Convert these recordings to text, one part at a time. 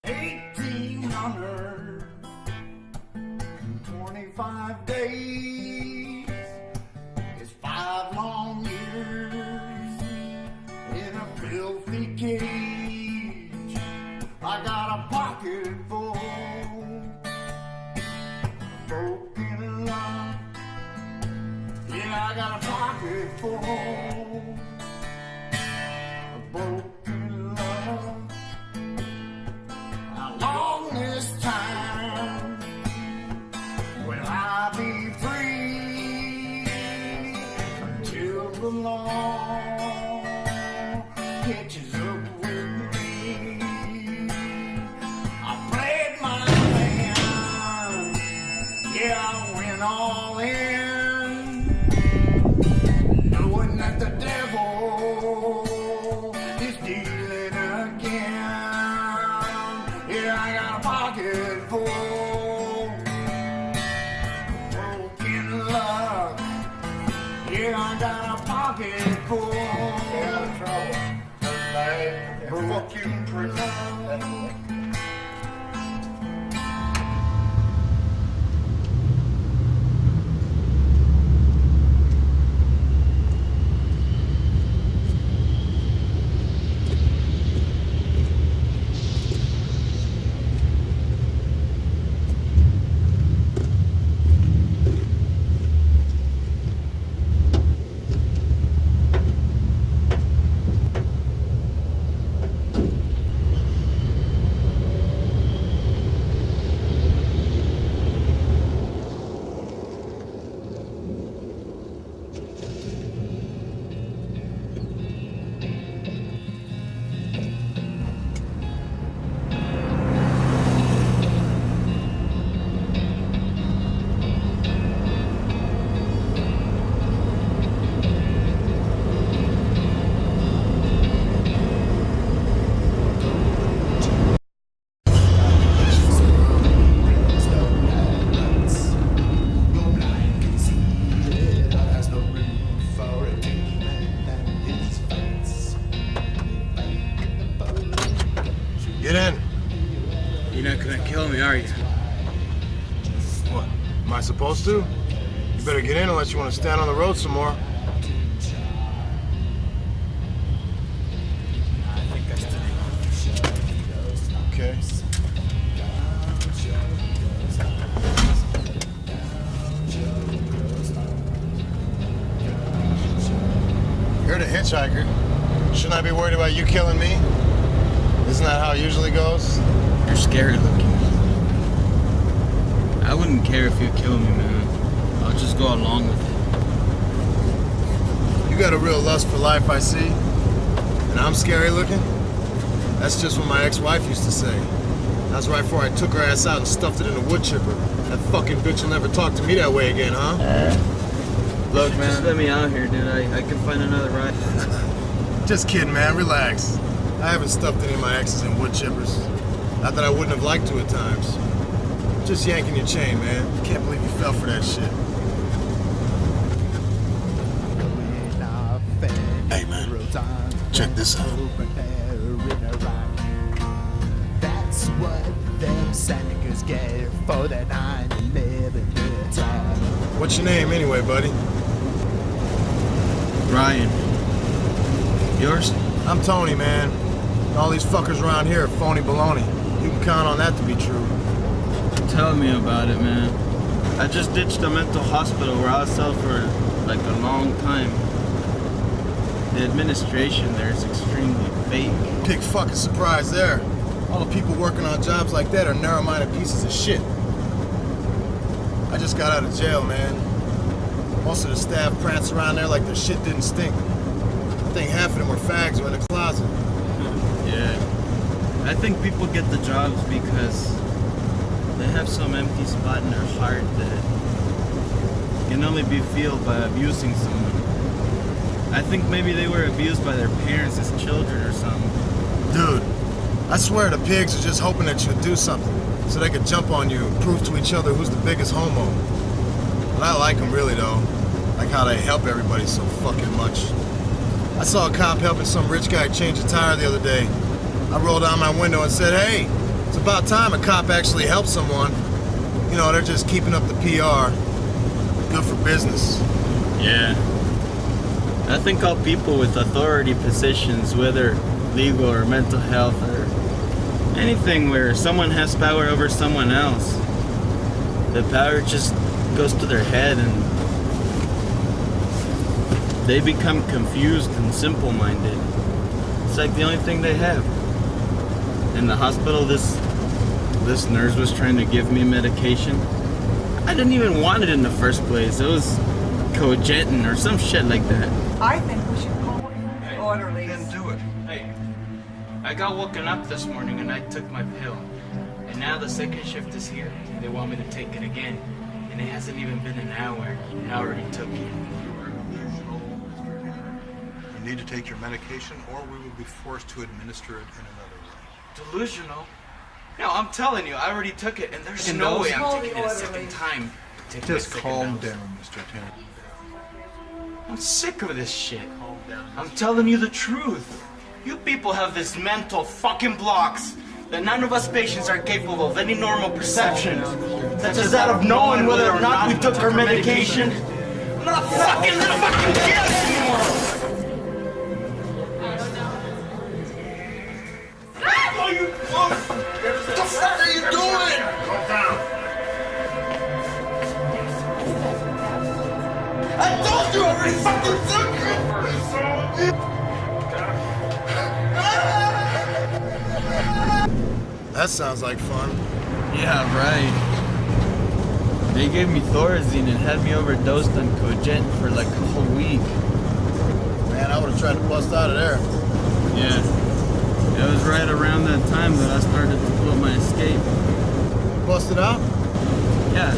1825 days is 5 long years in a filthy cage. I got a pocket full of broken love. Yeah, I got a pocket full of broken love. How long this time will I be free until the law catches up with me? I played my hand, yeah, I went all in, knowing that the devil is dealing again. Yeah, I got a pocket full of broken luck. Yeah, I got a pocket full of trouble. Broken love. Get in. You're not gonna kill me, are you? What? Am I supposed to? You better get in unless you want to stand on the road some more. I think that's the name. Okay. You're the hitchhiker. Shouldn't I be worried about you killing me? Isn't that how it usually goes? You're scary looking. I wouldn't care if you kill me, man. I'll just go along with it. You got a real lust for life, I see. And I'm scary looking? That's just what my ex-wife used to say. That's right before I took her ass out and stuffed it in a wood chipper. That fucking bitch will never talk to me that way again, huh? Look, man, just let me out here, dude. I can find another ride. Just kidding, man. Relax. I haven't stuffed any of my exes in wood chippers. Not that I wouldn't have liked to at times. Just yanking your chain, man. Can't believe you fell for that shit. Hey, man. Check this out. That's what them Senecas get for the 9/11 attack. What's your name anyway, buddy? Ryan. Yours? I'm Tony, man. All these fuckers around here are phony baloney. You can count on that to be true. Tell me about it, man. I just ditched a mental hospital where I was out for like a long time. The administration there is extremely fake. Big fucking surprise there. All the people working on jobs like that are narrow-minded pieces of shit. I just got out of jail, man. Most of the staff prance around there like their shit didn't stink. I think half of them were fags or in the closet. Yeah. I think people get the jobs because they have some empty spot in their heart that can only be filled by abusing someone. I think maybe they were abused by their parents as children or something. Dude, I swear the pigs are just hoping that you'd do something so they could jump on you and prove to each other who's the biggest homo. But I like them really, though. Like how they help everybody so fucking much. I saw a cop helping some rich guy change a tire the other day. I rolled down my window and said, "Hey, It's about time a cop actually helps someone. You know, they're just keeping up the PR. Good for business. Yeah. I think all people with authority positions, whether legal or mental health or anything where someone has power over someone else, the power just goes to their head and they become confused and simple-minded. It's like the only thing they have. In the hospital, this nurse was trying to give me medication. I didn't even want it in the first place. It was Cogentin or some shit like that. I think we should call in the orderlies. Then do it. Hey, I got woken up this morning and I took my pill. And now the second shift is here. They want me to take it again. And it hasn't even been an hour. And I already took it. You need to take your medication or we will be forced to administer it in another way. Delusional? No, I'm telling you, I already took it and there's no way I'm taking it a second time. to take Just my calm second dose. down, Mr. Tanner. I'm sick of this shit. Calm down. I'm telling you the truth. You people have this mental fucking blocks that none of us patients are capable of any normal perception. Such as that of knowing whether or not we took our medication. I'm not fucking kidding anymore. What the fuck are you doing? Calm down. I told you I already fucking took it! That sounds like fun. Yeah, right. They gave me Thorazine and had me overdosed on Cogentin for like a whole week. Man, I would have tried to bust out of there. Yeah. It was right around that time that I started to pull my escape. Busted out? Yeah.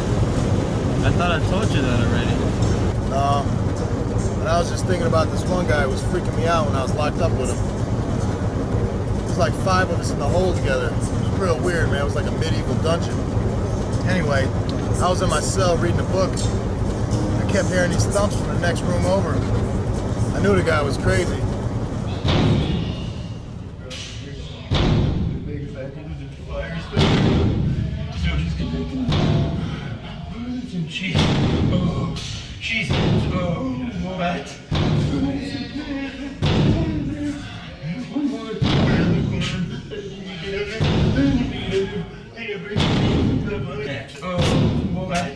I thought I told you that already. No. And I was just thinking about this one guy who was freaking me out when I was locked up with him. There's like 5 of us in the hole together. It was real weird, man. It was like a medieval dungeon. Anyway, I was in my cell reading a book. I kept hearing these thumps from the next room over. I knew the guy was crazy.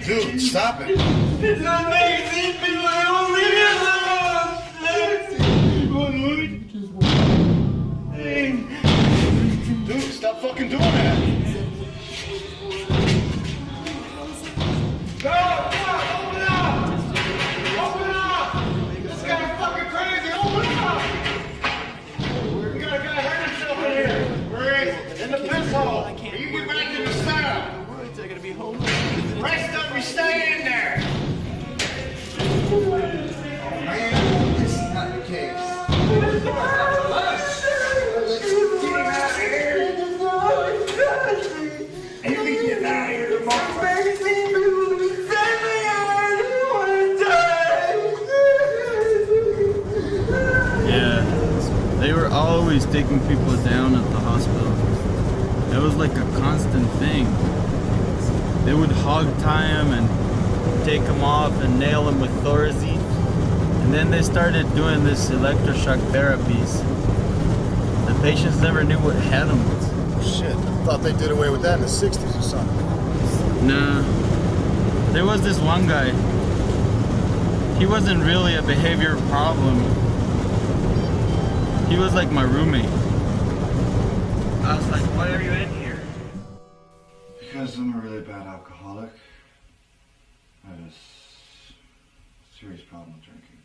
Dude, stop it. Dude, stop fucking doing that. Open up! Open up! This guy's fucking crazy! Open up! We got a guy hurt himself in here. Where is he? In the piss hole. You get back in the cell. I gotta be home. Rest of you stay in there. Oh man, this is not the case. Get him out of here. You need to get out of here tomorrow. Yeah. They were always taking people down at the hospital. It was like a constant thing. They would hog tie him and take him off and nail him with Thorazine. And then they started doing this electroshock therapies. The patients never knew what had them. Shit, I thought they did away with that in the 60s or something. Nah. There was this one guy. He wasn't really a behavior problem. He was like my roommate. I was like, why are you in here? Because I'm a really bad alcoholic. I had a serious problem with drinking.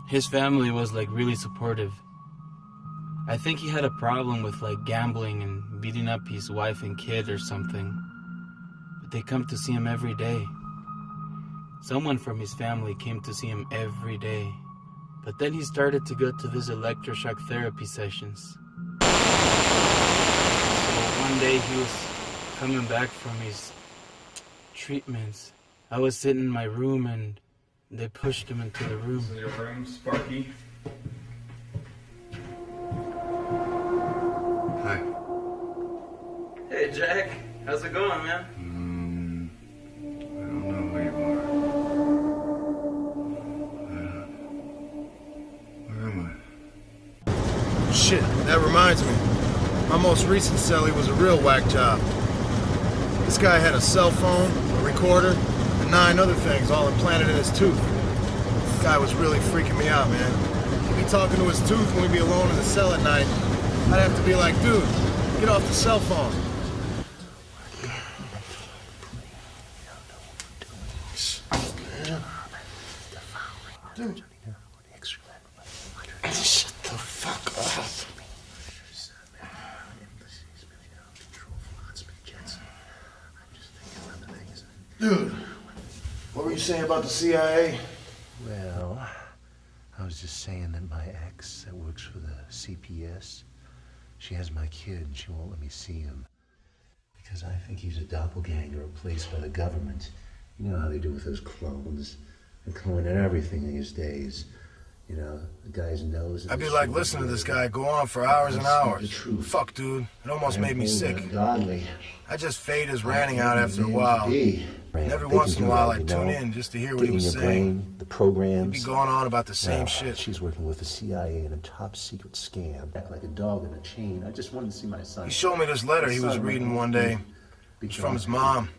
His family was like really supportive. I think he had a problem with like gambling and beating up his wife and kid or something. But they come to see him every day. Someone from his family came to see him every day. But then he started to go to these electroshock therapy sessions. So one day he was coming back from his treatments. I was sitting in my room and they pushed him into the room. This is your room, Sparky. Hi. Hey, Jack. How's it going, man? I don't know who you are. Where am I? Shit, that reminds me. My most recent cellie was a real whack job. This guy had a cell phone, a recorder, and 9 other things all implanted in his tooth. This guy was really freaking me out, man. He'd be talking to his tooth when we'd be alone in the cell at night. I'd have to be like, dude, get off the cell phone. Dude. Shut the fuck up. Dude, what were you saying about the CIA? Well, I was just saying that my ex that works for the CPS, she has my kid and she won't let me see him. Because I think he's a doppelganger replaced by the government. You know how they do with those clones. They're cloning everything these days. You know, the guy's nose. I'd be like listening to this guy go on for hours and hours. Fuck, dude. It almost made me sick. Godly. I just fade his ranting out after a while. And every once in a while I'd tune in just to hear what he was saying. The programs. He'd be going on about the same shit. She's working with the CIA in a top secret scam. Act like a dog in a chain. I just wanted to see my son. He showed me this letter he was reading one day. It's from his mom.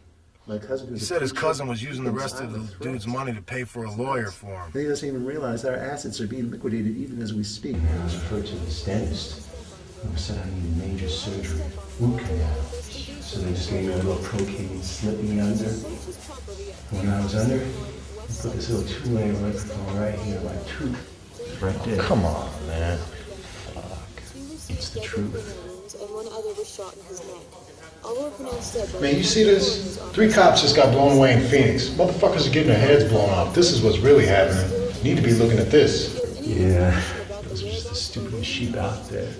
He said his cousin was using the rest of the dude's money to pay for a lawyer for him. He doesn't even realize our assets are being liquidated even as we speak. I was referred to this dentist. I said I needed major surgery, root canal. So they just gave me a little procaine, slipped me under. When I was under, they put this little 2-layer microphone right here in my tooth. Right there. Come on, man. Fuck. It's the truth. And one other was shot in his neck. All were pronounced dead. Man, you see this? 3 cops just got blown away in Phoenix. Motherfuckers are getting their heads blown off. This is what's really happening. You need to be looking at this. Yeah, those are just the stupidest sheep out there.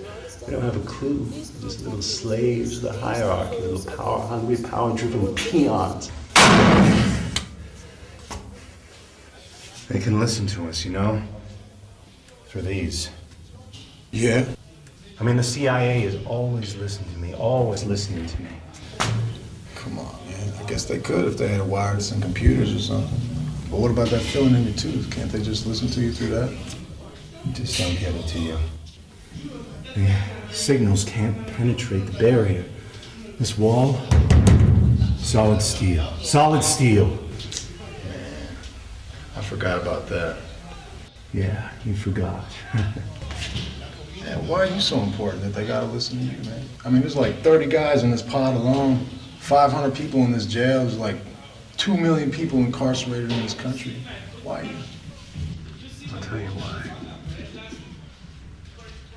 They don't have a clue. They're just little slaves of the hierarchy, little power-hungry, power-driven peons. They can listen to us, you know? For these. Yeah? I mean, the CIA is always listening to me, always listening to me. Come on, man. I guess they could if they had wireless and computers or something. But what about that feeling in your tooth? Can't they just listen to you through that? Just don't get it to you. The signals can't penetrate the barrier. This wall, solid steel. Solid steel. Man, I forgot about that. Yeah, you forgot. Man, why are you so important that they gotta listen to you, man? I mean, there's like 30 guys in this pod alone, 500 people in this jail, there's like 2 million people incarcerated in this country. Why you? I'll tell you why.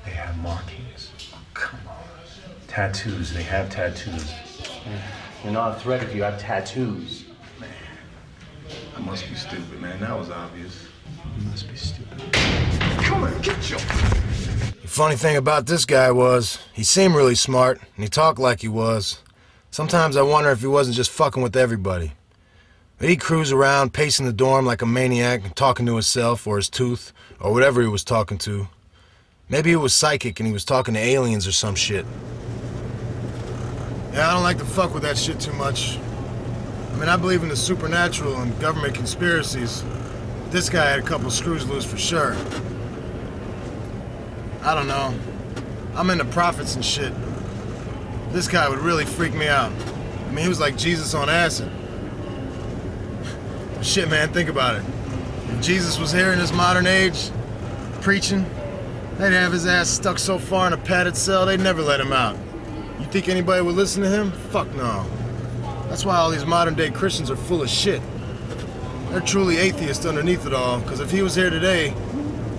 They have markings. Oh, come on. Tattoos, they have tattoos. You're not a threat if you have tattoos. Man, I must be stupid, man. That was obvious. You must be stupid. Come on, get your... The funny thing about this guy was, he seemed really smart, and he talked like he was. Sometimes I wonder if he wasn't just fucking with everybody. But he'd cruise around, pacing the dorm like a maniac, talking to himself or his tooth, or whatever he was talking to. Maybe he was psychic and he was talking to aliens or some shit. Yeah, I don't like to fuck with that shit too much. I mean, I believe in the supernatural and government conspiracies. This guy had a couple screws loose for sure. I don't know. I'm into prophets and shit. This guy would really freak me out. I mean, he was like Jesus on acid. Shit, man, think about it. If Jesus was here in this modern age, preaching, they'd have his ass stuck so far in a padded cell, they'd never let him out. You think anybody would listen to him? Fuck no. That's why all these modern day Christians are full of shit. They're truly atheists underneath it all, because if he was here today,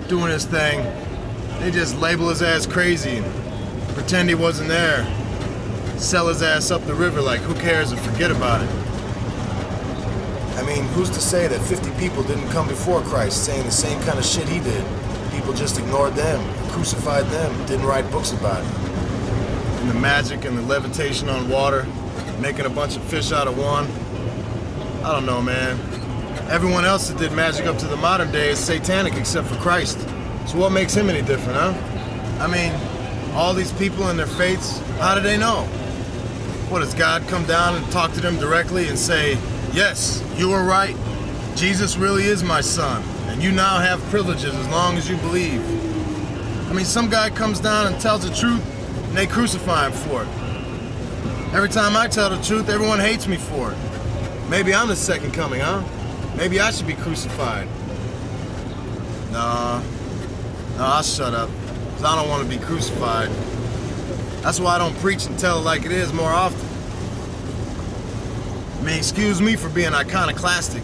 doing his thing, they just label his ass crazy and pretend he wasn't there. Sell his ass up the river like who cares and forget about it. I mean, who's to say that 50 people didn't come before Christ saying the same kind of shit he did? People just ignored them, crucified them, didn't write books about it. And the magic and the levitation on water, making a bunch of fish out of one. I don't know, man. Everyone else that did magic up to the modern day is satanic except for Christ. So what makes him any different, huh? I mean, all these people and their faiths, how do they know? What, does God come down and talk to them directly and say, yes, you are right, Jesus really is my son, and you now have privileges as long as you believe? I mean, some guy comes down and tells the truth, and they crucify him for it. Every time I tell the truth, everyone hates me for it. Maybe I'm the second coming, huh? Maybe I should be crucified. No, I'll shut up, because I don't want to be crucified. That's why I don't preach and tell it like it is more often. I mean, excuse me for being iconoclastic,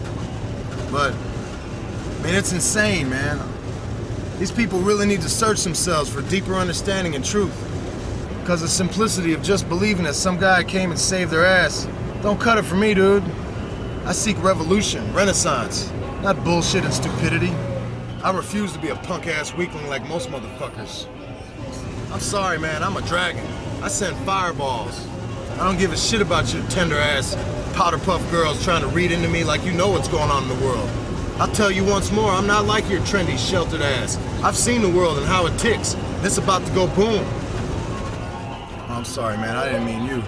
but, I mean, it's insane, man. These people really need to search themselves for deeper understanding and truth. Because the simplicity of just believing that some guy came and saved their ass don't cut it for me, dude. I seek revolution, renaissance, not bullshit and stupidity. I refuse to be a punk-ass weakling like most motherfuckers. I'm sorry, man, I'm a dragon. I send fireballs. I don't give a shit about your tender-ass, powder-puff girls trying to read into me like you know what's going on in the world. I'll tell you once more, I'm not like your trendy, sheltered ass. I've seen the world and how it ticks, and it's about to go boom. I'm sorry, man, I didn't mean you.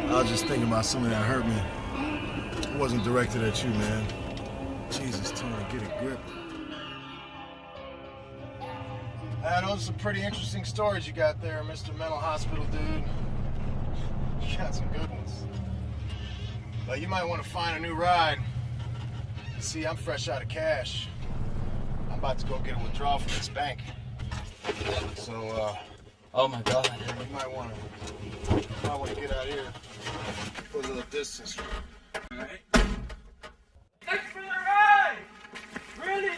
I was just thinking about something that hurt me. It wasn't directed at you, man. Jesus, Tony, get a grip. Those are some pretty interesting stories you got there, Mr. Mental Hospital dude. You got some good ones. But you might want to find a new ride. See, I'm fresh out of cash. I'm about to go get a withdrawal from this bank. So, Oh my God. you might want to get out of here for a little distance. All right. Thanks for the ride! Really?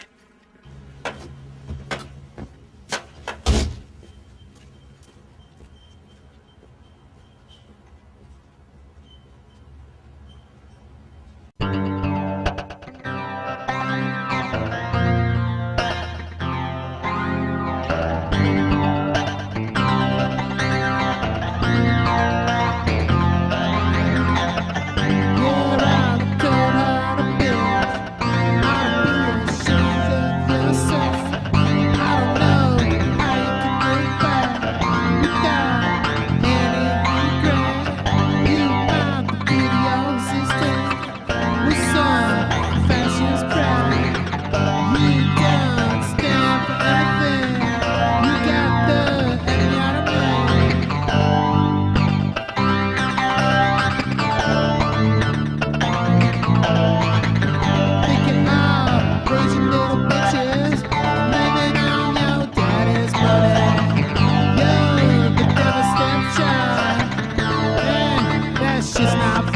She's not